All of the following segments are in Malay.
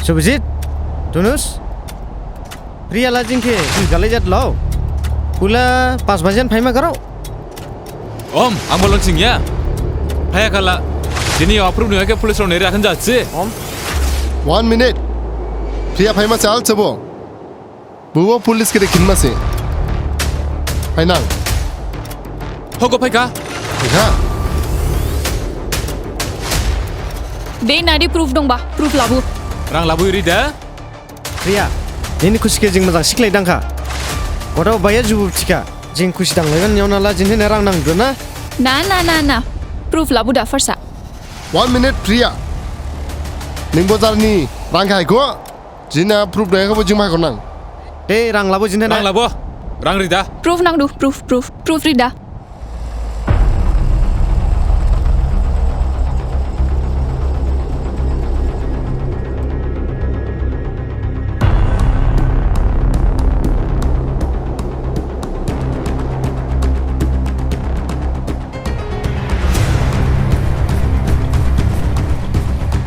SIBUJIT, TONUSH, PRIYA la jingke galai jat lau. Pula pas bajan phaima garau. Om, ang bolong singya. Phaya kala. Dini approve nuya ke police ro nere akan jatse. Om. 1 minute. PRIYA phaima chal chabo. Buwa police ke dekin mase. Phainang. Hogo phaika. Ha. Dei nadi proof dong ba? Proof labu. Rang labu iri dah. PRIYA, ini kusi ke jing mazang siklai dangka. Kota bayar jubu tika. Jing kusi dang legan nyona la jin rang nang dona. Na. Proof labu dah first. 1 minute PRIYA. Ning bozar ni rang khai ko. Jina proof dai ko jing mai ko nang. Dei rang labu jin Rang labu. Rang iri dah. Proof nang du. Proof rida.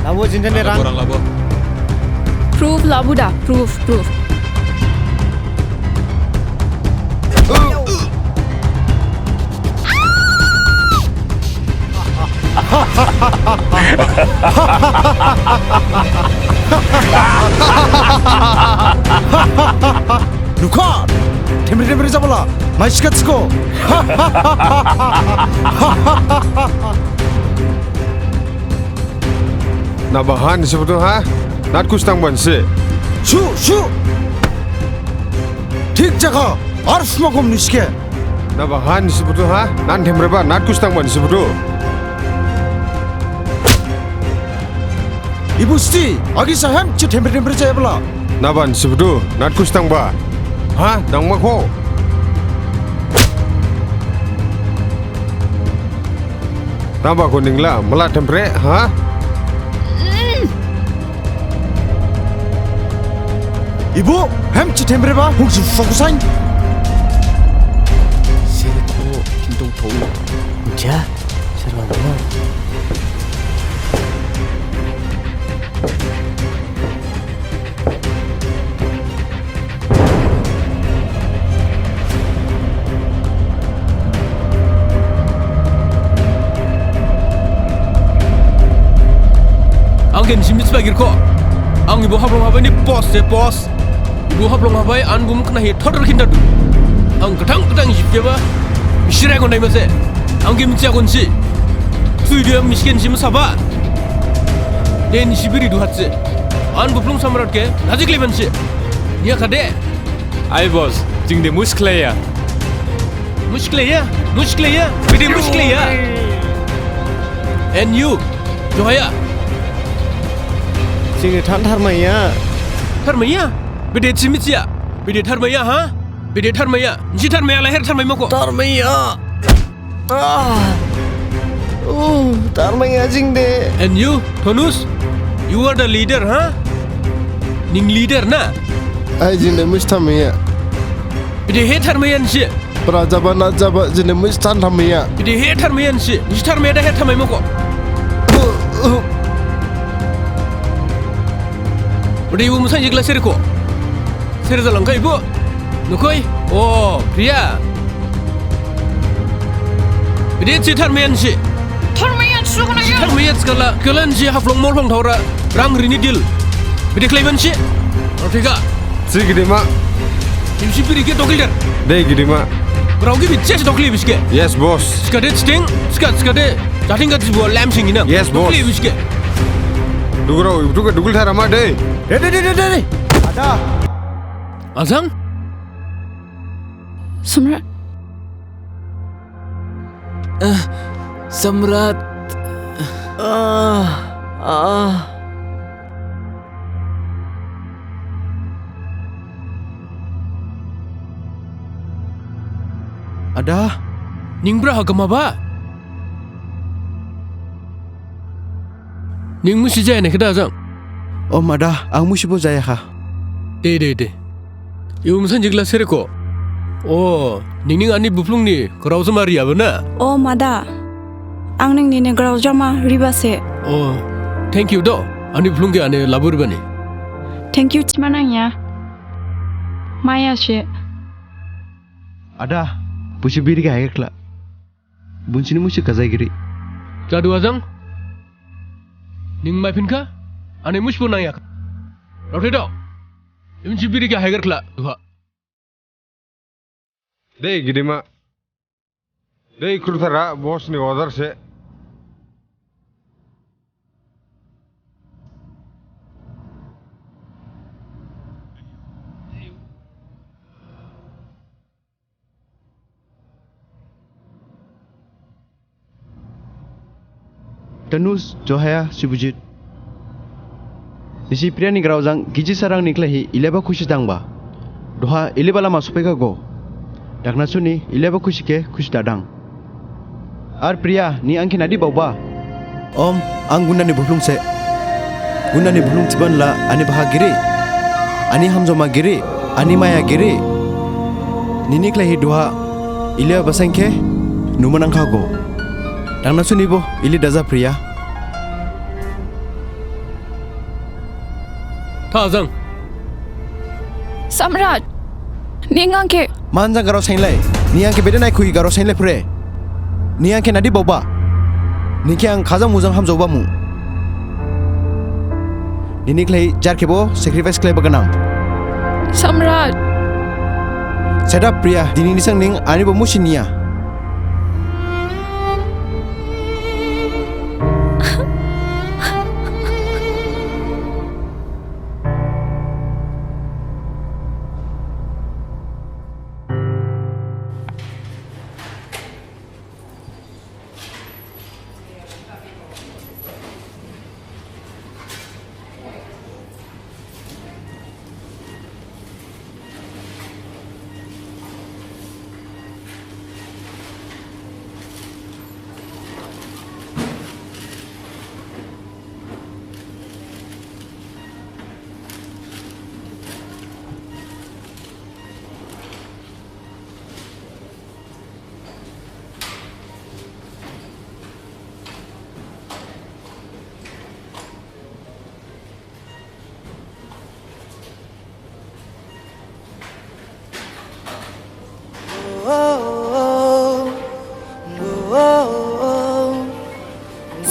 Labu jin rang. Rang labu. Proof labu dah. Proof. Luka, temper jabala. Mai sikatsko. Nabahan sebetulnya ha? Nat kustang banse. Shu. ठीक जगह और स्मोकम निस्के. Nabahan sebetulnya ha? Nan temreba nat kustang banse betul. Ibu sti, agi saham cie temper jaya bela. Naban sebetulnya nat kustang ba. Ha? Dang mako. Naba ko ningla melat tempre ha? Ibu, ham cie temper ba? Huk fokusan. Seko pintu tau. Ja, serba mana? Ang gen simit sebagai ko. Ang ibu hablong apa ni pos. Ibu hablong apa an bum kena hit total kinda tu. Ang ketang hijab ba. Misirai kon dai mase. Ang gen micia kon si. Tu dia miskin sim saba. Den sibiri du hatse. An buplung samrat ke najik leban si. Nia kade. Ai boss, jing de muskleya. Muskleya. Bidi muskleya. And you, JOHAYA. Jing thar maya. Tharmaya? Bede simisia. Bede tharmaya ha? Bede tharmaya. Ji tharmaya lahir tharmaya mako. Thar maya. Thar maya jing de. And you, TONUSH, you are the leader, huh? Ning leader na? Ai jin de mustamiya. Bede he tharmaya nsi. Prajaba na jaba jin de mustan thamiya. Bede he tharmaya nsi. Ji tharmaya da he tharmaya mako. Bede ibu musan jigla seriko. Serza langka ibu. Nukoi? Oh, PRIYA. Bede ci tharmaya nsi. Tharmaya skala kelan ji haflong molong thora rang rini deal. Bede klaiman si. Ortega. Si gede mak. Imsi piri ke doklider. Deh gede mak. Graugi bitches dokli biske. Yes boss. Skade sting, skade. Jating kat sebuah lam sing ina. Yes, boss. Dokli biske. Dugro itu ke dugul thar ama deh. Deh. Ada. Azam? SAMRAT. SAMRAT. Ada. Ningbra hagama ba? Ning musi jaya ne kada azam. Om ada, ang musibo jaya ha. De. Ibu musan jigla seriko. Oh, ning ani buplung ni kerau semari apa na? Oh mada, ang neng ni negara jama riba se. Oh, thank you do. Ani buplung ke ane labur bani. Thank you cimananya. Maya she. Ada, pushi biri ka hekla. Buncini mushi kazai giri. Jadu azang. Ning mai pinka? Ane mushpo nang yak. Roti do. Imci biri ka heger kla. Tuha. Dei gidima. Dei kurutara boss ni order se. TONUSH, JOHAYA, SIBUJIT. Isi priya ni grauzang giji sarang niklahi ileba kushi dangba. Doha ileba lama supeka go. Dakna suni ileba kushi ke kushi dadang. Ar priya ni angki nadi bauba. Om, ang guna ni bulung se. Guna ni bulung tiban la ani bahagiri. Ani hamzoma giri, ani maya giri. Nini klahi doha ileba basangke numanang kago. Dakna suni bo ili daza priya. Ta azang. Samrat. Ningang ke. Manjang garo sainlai. Ni angke beda nai kui garo sainlai pure. Ni angke nadi boba. Ni ke ang kazang muzang ham zoba mu. Ni klai jar kebo sacrifice klai baganang. Samrat. Setup priya dini nisang ning ani bo musinia.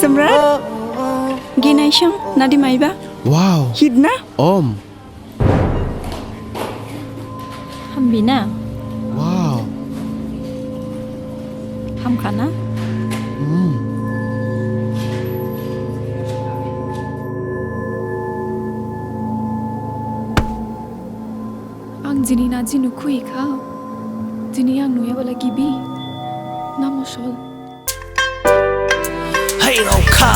Samrat. Ginai shang nadi maiba. Wow. Hidna. Om. Hambina. Wow. Hamkana. Ang jini na jinu kui ka. Jini ang nuya wala gibi. Namo shol. Hairaokha.